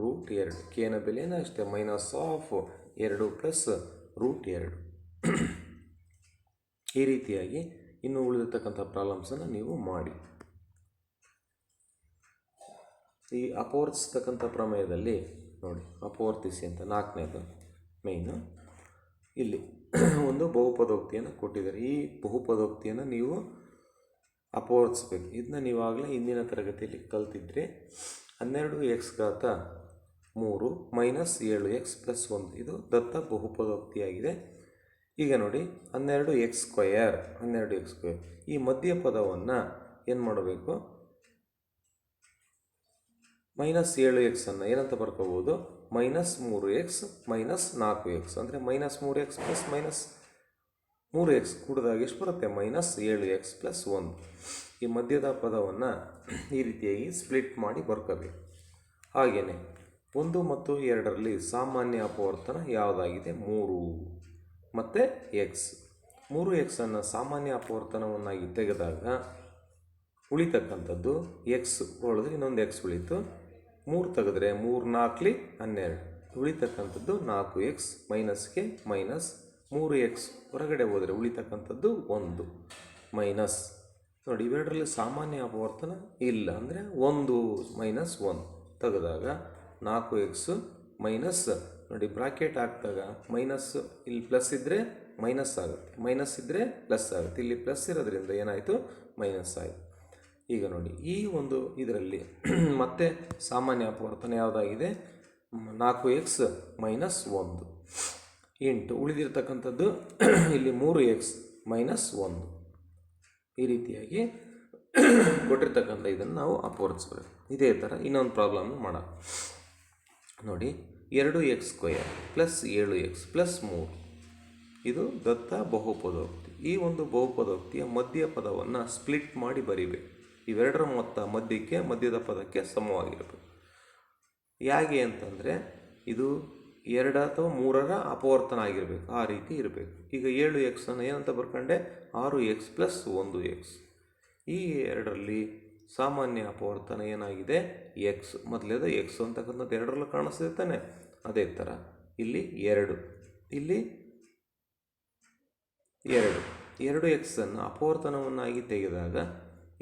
√2. ಕೆನ ಬೆಲೆನ ಅಷ್ಟೇ -2 ಪ್ಲಸ್ √2. ಈ ರೀತಿಯಾಗಿ ಇನ್ನು ಉಳಿದಿರ್ತಕ್ಕಂಥ ಪ್ರಾಬ್ಲಮ್ಸನ್ನು ನೀವು ಮಾಡಿ. ಈ ಅಪವರ್ತಿಸ್ತಕ್ಕಂಥ ಪ್ರಮೇಯದಲ್ಲಿ ನೋಡಿ, ಅಪವರ್ತಿಸಿ ಅಂತ 4ನೇದು ಮೇಯ್ನು. ಇಲ್ಲಿ ಒಂದು ಬಹುಪದೋಕ್ತಿಯನ್ನು ಕೊಟ್ಟಿದ್ದಾರೆ. ಈ ಬಹುಪದೋಕ್ತಿಯನ್ನು ನೀವು ಅಪವರ್ತಿಸ್ಬೇಕು. ಇದನ್ನ ನೀವಾಗಲೇ ಹಿಂದಿನ ತರಗತಿಯಲ್ಲಿ ಕಲ್ತಿದ್ರಿ. 12x ಘಾತ 3 -7x + 1 ಇದು ದತ್ತ ಬಹುಪದೋಕ್ತಿಯಾಗಿದೆ. ಈಗ ನೋಡಿ 12x². ಈ ಮಧ್ಯ ಪದವನ್ನು ಏನು ಮಾಡಬೇಕು? -7x ಅನ್ನು ಏನಂತ ಬರ್ಕೋಬೋದು? -3x -4x. ಅಂದರೆ -3x + -3x ಕೂಡಿದಾಗ ಎಷ್ಟು ಬರುತ್ತೆ? -7x + 1. ಈ ಮಧ್ಯದ ಪದವನ್ನು ಈ ರೀತಿಯಾಗಿ ಸ್ಪ್ಲಿಟ್ ಮಾಡಿ ಬರ್ಕೋಬೇಕು. ಹಾಗೆಯೇ 1 ಮತ್ತು 2ರಲ್ಲಿ ಸಾಮಾನ್ಯ ಅಪವರ್ತನ ಯಾವುದಾಗಿದೆ? 3 ಮತ್ತು x. 3x ಅನ್ನು ಸಾಮಾನ್ಯ ಅಪವರ್ತನವನ್ನಾಗಿ ತೆಗೆದಾಗ ಉಳಿತಕ್ಕಂಥದ್ದು x ಉಳಿದ್ರೆ ಇನ್ನೊಂದು x ಉಳಿತು. 3 ತೆಗೆದ್ರೆ 3 4 12 ಉಳಿತಕ್ಕಂಥದ್ದು 4x -ಗೆ -3x ಹೊರಗಡೆ ಹೋದರೆ ಉಳಿತಕ್ಕಂಥದ್ದು 1 ಮೈನಸ್. ನೋಡಿ ಇವೆರಡರಲ್ಲಿ ಸಾಮಾನ್ಯ ಅಪವರ್ತನ ಇಲ್ಲ. ಅಂದರೆ 1 -1 ತೆಗೆದಾಗ 4x ಮೈನಸ್. ನೋಡಿ ಬ್ರಾಕೆಟ್ ಹಾಕಿದಾಗ ಮೈನಸ್, ಇಲ್ಲಿ ಪ್ಲಸ್ ಇದ್ದರೆ ಮೈನಸ್ ಆಗುತ್ತೆ, ಮೈನಸ್ ಇದ್ದರೆ ಪ್ಲಸ್ ಆಗುತ್ತೆ. ಇಲ್ಲಿ ಪ್ಲಸ್ ಇರೋದ್ರಿಂದ ಏನಾಯಿತು? ಮೈನಸ್ ಆಯಿತು. ಈಗ ನೋಡಿ ಈ ಒಂದು ಇದರಲ್ಲಿ ಮತ್ತೆ ಸಾಮಾನ್ಯ ಅಪವರ್ತನ ಯಾವುದಾಗಿದೆ? 4x -1. ಇಂಟು ಉಳಿದಿರ್ತಕ್ಕಂಥದ್ದು ಇಲ್ಲಿ 3x ಮೈನಸ್ 1 ಈ ರೀತಿಯಾಗಿ ಕೊಟ್ಟಿರ್ತಕ್ಕಂಥ ಇದನ್ನು ನಾವು ಅಪವರ್ತಿಸ್ಬೇಕು. ಇದೇ ಥರ ಇನ್ನೊಂದು ಪ್ರಾಬ್ಲಮ್ ಮಾಡೋಣ ನೋಡಿ. 2x² ಪ್ಲಸ್ 7x ಪ್ಲಸ್ 3 ಇದು ದತ್ತ ಬಹುಪದೋಕ್ತಿ. ಈ ಒಂದು ಬಹುಪದೋಕ್ತಿಯ ಮಧ್ಯ ಪದವನ್ನು ಸ್ಪ್ಲಿಟ್ ಮಾಡಿ ಬರೀಬೇಕು. ಇವೆರಡರ ಮೊತ್ತ ಮಧ್ಯದ ಪದಕ್ಕೆ ಸಮವಾಗಿರಬೇಕು. ಹೇಗೆ ಅಂತಂದರೆ ಇದು 2 ಅಥವಾ 3ರ ಅಪವರ್ತನ ಆಗಿರಬೇಕು, ಆ ರೀತಿ ಇರಬೇಕು. ಈಗ 7x ಅನ್ನು ಏನಂತ ಬರ್ಕೊಂಡೆ, 6x ಪ್ಲಸ್ 1x. ಈ ಎರಡರಲ್ಲಿ ಸಾಮಾನ್ಯ ಅಪವರ್ತನ ಏನಾಗಿದೆ, ಎಕ್ಸ್. ಮೊದಲೇದು ಎಕ್ಸ್ ಅಂತಕ್ಕಂಥದ್ದು ಎರಡರಲ್ಲೂ ಕಾಣಿಸ್ತಿದೆ ತಾನೆ. ಅದೇ ಥರ ಇಲ್ಲಿ 2, ಇಲ್ಲಿ 2x ಅನ್ನು ಅಪವರ್ತನವನ್ನಾಗಿ ತೆಗೆದಾಗ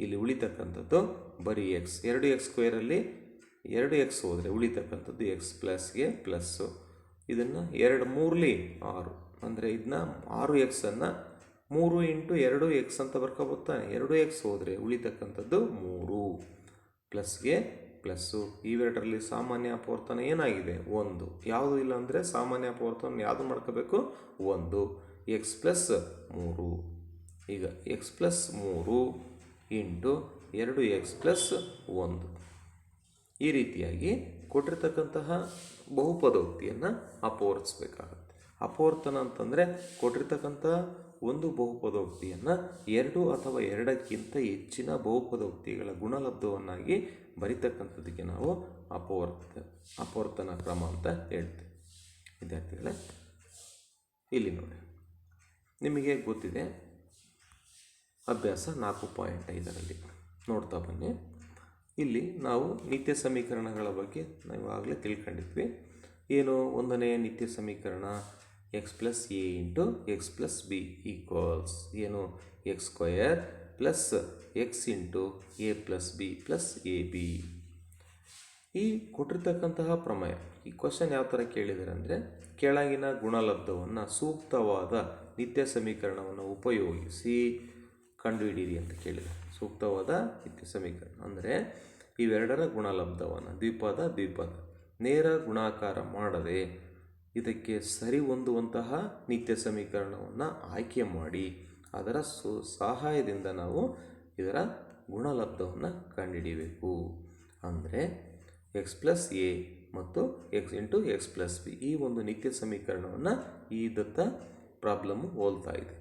ಇಲ್ಲಿ ಉಳಿತಕ್ಕಂಥದ್ದು ಬರೀ ಎಕ್ಸ್. 2x² 2x ಹೋದರೆ ಉಳಿತಕ್ಕಂಥದ್ದು ಎಕ್ಸ್ ಪ್ಲಸ್ಗೆ ಪ್ಲಸ್ಸು. ಇದನ್ನು 2 3ಲಿ 6 ಅಂದರೆ ಇದನ್ನ 6x ಅನ್ನು 3 ಇಂಟು 2x ಅಂತ ಬರ್ಕೊಬರ್ತಾನೆ. 2x ಹೋದರೆ ಉಳಿತಕ್ಕಂಥದ್ದು 3 ಪ್ಲಸ್ಗೆ ಪ್ಲಸ್ಸು. ಇವೆರಡರಲ್ಲಿ ಸಾಮಾನ್ಯ ಅಪವರ್ತನ ಏನಾಗಿದೆ, 1. ಯಾವುದು ಇಲ್ಲ ಅಂದರೆ ಸಾಮಾನ್ಯ ಅಪವರ್ತನ ಯಾವುದು ಮಾಡ್ಕೋಬೇಕು, 1. x plus 3. ಈಗ x plus 3 into 2x plus 1 ಈ ರೀತಿಯಾಗಿ ಕೊಟ್ಟಿರ್ತಕ್ಕಂತಹ ಬಹುಪದೋಕ್ತಿಯನ್ನು ಅಪವರ್ತಿಸಬೇಕಾಗತ್ತೆ. ಅಪವರ್ತನ ಅಂತಂದರೆ ಕೊಟ್ಟಿರ್ತಕ್ಕಂಥ ಒಂದು ಬಹುಪದೋಕ್ತಿಯನ್ನು 2 ಅಥವಾ 2ಕ್ಕಿಂತ ಹೆಚ್ಚಿನ ಬಹುಪದೋಕ್ತಿಗಳ ಗುಣಲಬ್ಧವನ್ನಾಗಿ ಬರಿತಕ್ಕಂಥದ್ದಕ್ಕೆ ನಾವು ಅಪವರ್ತನ ಕ್ರಮ ಅಂತ ಹೇಳ್ತೇವೆ. ವಿದ್ಯಾರ್ಥಿಗಳೇ, ಇಲ್ಲಿ ನೋಡಿ, ನಿಮಗೆ ಗೊತ್ತಿದೆ ಅಭ್ಯಾಸ 4.5ರಲ್ಲಿ ನೋಡ್ತಾ ಬನ್ನಿ. ಇಲ್ಲಿ ನಾವು ನಿತ್ಯ ಸಮೀಕರಣಗಳ ಬಗ್ಗೆ ನಾವು ಆಗಲೇ ತಿಳ್ಕೊಂಡಿದ್ವಿ. ಏನು, ಒಂದನೇ ನಿತ್ಯ ಸಮೀಕರಣ x plus a into X plus B equals ಏನು, x² plus x into a plus B plus A B. ಈ ಕೊಟ್ಟಿರ್ತಕ್ಕಂತಹ ಪ್ರಮೇಯ, ಈ ಕ್ವಶನ್ ಯಾವ ಥರ ಕೇಳಿದ್ದಾರೆ ಅಂದರೆ, ಕೆಳಗಿನ ಗುಣಲಬ್ಧವನ್ನು ಸೂಕ್ತವಾದ ನಿತ್ಯ ಸಮೀಕರಣವನ್ನು ಉಪಯೋಗಿಸಿ ಕಂಡುಹಿಡಿಯಿರಿ ಅಂತ ಕೇಳಿದೆ. ಸೂಕ್ತವಾದ ನಿತ್ಯ ಸಮೀಕರಣ ಅಂದರೆ ಇವೆರಡರ ಗುಣಲಬ್ಧವನ್ನು ದ್ವಿಪದ ನೇರ ಗುಣಾಕಾರ ಮಾಡದೆ ಇದಕ್ಕೆ ಸರಿ ಹೊಂದುವಂತಹ ನಿತ್ಯ ಸಮೀಕರಣವನ್ನು ಆಯ್ಕೆ ಮಾಡಿ ಅದರ ಸಹಾಯದಿಂದ ನಾವು ಇದರ ಗುಣಲಬ್ಧವನ್ನು ಕಂಡುಹಿಡಿಯಬೇಕು. ಅಂದರೆ x ಪ್ಲಸ್ ಎ ಮತ್ತು x into X plus B ಈ ಒಂದು ನಿತ್ಯ ಸಮೀಕರಣವನ್ನು ಈ ದತ್ತ ಪ್ರಾಬ್ಲಮ್ಮು ಹೋಲ್ತಾ ಇದೆ.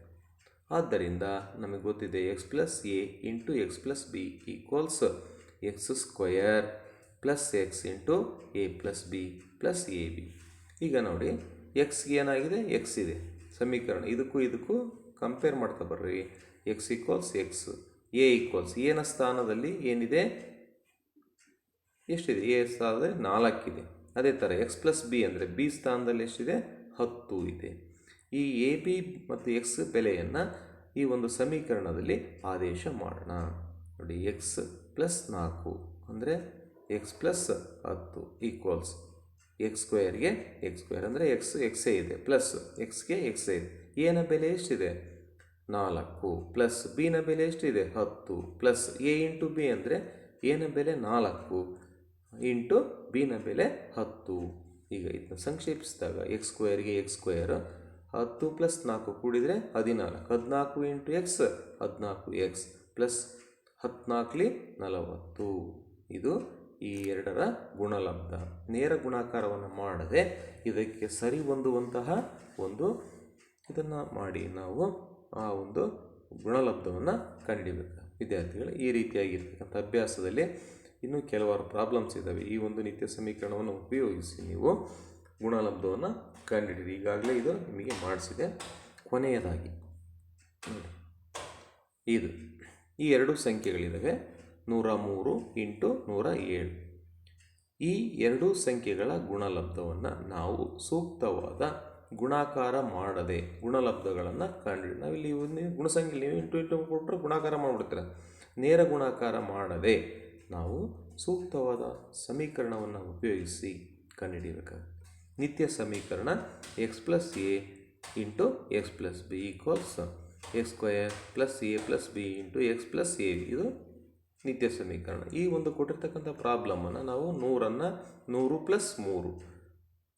ಆದ್ದರಿಂದ ನಮಗೆ ಗೊತ್ತಿದೆ x plus A into X plus B equals x² plus X into A plus B plus A B. ಈಗ ನೋಡಿ, ಎಕ್ಸ್ಗೆ ಏನಾಗಿದೆ, ಎಕ್ಸ್ ಇದೆ ಸಮೀಕರಣ. ಇದಕ್ಕೂ ಕಂಪೇರ್ ಮಾಡ್ತಾ ಬರ್ರಿ. X equals X, A equals ಎನ ಸ್ಥಾನದಲ್ಲಿ ಏನಿದೆ, ಎಷ್ಟಿದೆ, ಎ ಸ್ಥಾನದಲ್ಲಿ 4 ಇದೆ. ಅದೇ ಥರ ಎಕ್ಸ್ ಪ್ಲಸ್ ಬಿ ಅಂದರೆ ಬಿ ಸ್ಥಾನದಲ್ಲಿ ಎಷ್ಟಿದೆ, 10 ಇದೆ. ಈ ಎ ಬಿ ಮತ್ತು ಎಕ್ಸ್ ಬೆಲೆಯನ್ನು ಈ ಒಂದು ಸಮೀಕರಣದಲ್ಲಿ ಆದೇಶ ಮಾಡೋಣ. ನೋಡಿ, ಎಕ್ಸ್ ಪ್ಲಸ್ 4 ಅಂದರೆ ಎಕ್ಸ್ ಪ್ಲಸ್ 10 ಈಕ್ವಲ್ಸ್ x² ಅಂದರೆ ಎಕ್ಸೇ ಇದೆ ಪ್ಲಸ್ ಎಕ್ಸ್ಗೆ ಎಕ್ಸೇ ಇದೆ. ಎನ ಬೆಲೆ ಎಷ್ಟಿದೆ, 4 ಪ್ಲಸ್ ಬಿನ ಬೆಲೆ ಎಷ್ಟಿದೆ, 10 ಪ್ಲಸ್ ಎ ಇಂಟು ಬಿ ಅಂದರೆ ಎನ ಬೆಲೆ 4 ಇಂಟು ಬಿನ ಬೆಲೆ 10. ಈಗ ಇದನ್ನು ಸಂಕ್ಷೇಪಿಸಿದಾಗ x² x² 10 plus 4 ಕೂಡಿದರೆ 14, 14 into X 14x plus 14 40. ಇದು ಈ ಎರಡರ ಗುಣಲಬ್ಧ. ನೇರ ಗುಣಾಕಾರವನ್ನು ಮಾಡದೆ ಇದಕ್ಕೆ ಸರಿ ಹೊಂದುವಂತಹ ಇದನ್ನು ಮಾಡಿ ನಾವು ಆ ಒಂದು ಗುಣಲಬ್ಧವನ್ನು ಕಂಡುಹಿಡಿಯಬೇಕು. ವಿದ್ಯಾರ್ಥಿಗಳು, ಈ ರೀತಿಯಾಗಿರ್ತಕ್ಕಂಥ ಅಭ್ಯಾಸದಲ್ಲಿ ಇನ್ನೂ ಕೆಲವಾರು ಪ್ರಾಬ್ಲಮ್ಸ್ ಇದ್ದಾವೆ. ಈ ಒಂದು ನಿತ್ಯ ಸಮೀಕರಣವನ್ನು ಉಪಯೋಗಿಸಿ ನೀವು ಗುಣಲಬ್ಧವನ್ನು ಕಂಡುಹಿಡಿಯಿರಿ. ಈಗಾಗಲೇ ಇದು ನಿಮಗೆ ಮಾಡಿಸಿದೆ. ಕೊನೆಯದಾಗಿ ನೋಡಿ, ಈ ಎರಡು ಸಂಖ್ಯೆಗಳಿದ್ದಾವೆ, 103 ಇಂಟು 107. ಈ ಎರಡು ಸಂಖ್ಯೆಗಳ ಗುಣಲಬ್ಧವನ್ನು ನಾವು ಸೂಕ್ತವಾದ ಗುಣಾಕಾರ ಮಾಡದೆ ಗುಣಲಬ್ಧಗಳನ್ನು ಕಂಡುಹಿಡಿ. ನಾವಿಲ್ಲಿ ಗುಣಸಂಖ್ಯೆ ನೀವು ಇಂಟು ಕೊಟ್ಟರೆ ಗುಣಾಕಾರ ಮಾಡಿಬಿಡ್ತೀರ. ನೇರ ಗುಣಾಕಾರ ಮಾಡದೆ ನಾವು ಸೂಕ್ತವಾದ ಸಮೀಕರಣವನ್ನು ಉಪಯೋಗಿಸಿ ಕಂಡುಹಿಡಿಯಬೇಕಾಗುತ್ತೆ. ನಿತ್ಯ ಸಮೀಕರಣ x plus A into X plus B equals x² plus A plus B into X plus A. ಇದು ನಿತ್ಯ ಸಮೀಕರಣ. ಈ ಒಂದು ಕೊಟ್ಟಿರ್ತಕ್ಕಂಥ ಪ್ರಾಬ್ಲಮನ್ನು ನಾವು 100 ಪ್ಲಸ್ 3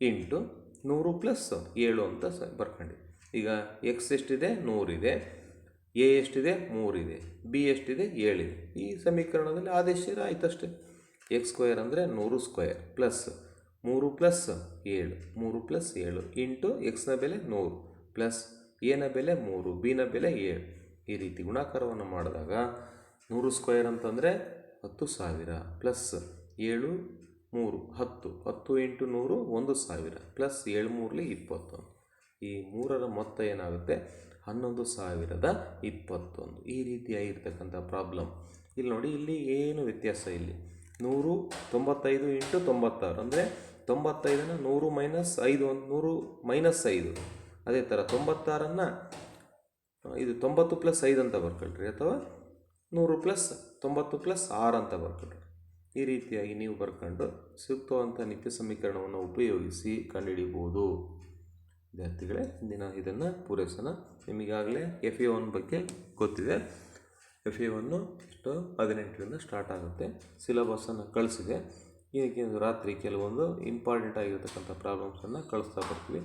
ಇಂಟು 100 ಪ್ಲಸ್ 7 ಅಂತ ಬರ್ಕೊಂಡಿದ್ವಿ. ಈಗ ಎಕ್ಸ್ ಎಷ್ಟಿದೆ 100 ಇದೆ, ಎ ಎಷ್ಟಿದೆ 3 ಇದೆ, ಬಿ ಎಷ್ಟಿದೆ 7 ಇದೆ. ಈ ಸಮೀಕರಣದಲ್ಲಿ ಆದೇಶ ಆಯ್ತಷ್ಟೇ. ಎಕ್ಸ್ ಸ್ಕ್ವೇರ್ ಅಂದರೆ 100 square plus 3 plus 7 3 plus 7 into ಎಕ್ಸ್ನ ಬೆಲೆ 100 ಪ್ಲಸ್ ಎನ ಬೆಲೆ 3 ಬಿನ ಬೆಲೆ 7. ಈ ರೀತಿ ಗುಣಾಕಾರವನ್ನು ಮಾಡಿದಾಗ 100 ಸ್ಕ್ವೇರ್ ಅಂತಂದರೆ 10,000 ಪ್ಲಸ್ 7 3 10 10 ಇಂಟು 100 1,000 ಪ್ಲಸ್ 7 3 20. ಈ ಮೂರರ ಮೊತ್ತ ಏನಾಗುತ್ತೆ 11,021. ಈ ರೀತಿಯಾಗಿರ್ತಕ್ಕಂಥ ಪ್ರಾಬ್ಲಮ್. ಇಲ್ಲಿ ನೋಡಿ, ಇಲ್ಲಿ ಏನು ವ್ಯತ್ಯಾಸ ಇಲ್ಲಿ 195 ಇಂಟು 96 ಅಂದರೆ 95ನ್ನು 100 ಮೈನಸ್ 5 100 ಮೈನಸ್ 5. ಅದೇ ಥರ 96ನ್ನು ಇದು 90 ಪ್ಲಸ್ 5 ಅಂತ ಬರ್ಕೊಳ್ರಿ, ಅಥವಾ 100 ಪ್ಲಸ್ 90 ಪ್ಲಸ್ 6 ಅಂತ ಬರ್ಕೊಳ್ರಿ. ಈ ರೀತಿಯಾಗಿ ನೀವು ಬರ್ಕೊಂಡು ಸೂಕ್ತವಂಥ ನಿತ್ಯ ಸಮೀಕರಣವನ್ನು ಉಪಯೋಗಿಸಿ ಕಂಡುಹಿಡಿಬೋದು. ವಿದ್ಯಾರ್ಥಿಗಳೇ, ಇಂದಿನ ಇದನ್ನು ಪೂರೈಸೋಣ. ನಿಮಗಾಗಲೇ FA1 ಬಗ್ಗೆ ಗೊತ್ತಿದೆ. FA1 18ರಿಂದ ಸ್ಟಾರ್ಟ್ ಆಗುತ್ತೆ. ಸಿಲೆಬಸ್ಸನ್ನು ಕಳಿಸಿದೆ. ಇದಕ್ಕೆ ರಾತ್ರಿ ಕೆಲವೊಂದು ಇಂಪಾರ್ಟೆಂಟ್ ಆಗಿರ್ತಕ್ಕಂಥ ಪ್ರಾಬ್ಲಮ್ಸನ್ನು ಕಳಿಸ್ತಾ ಬರ್ತೀವಿ.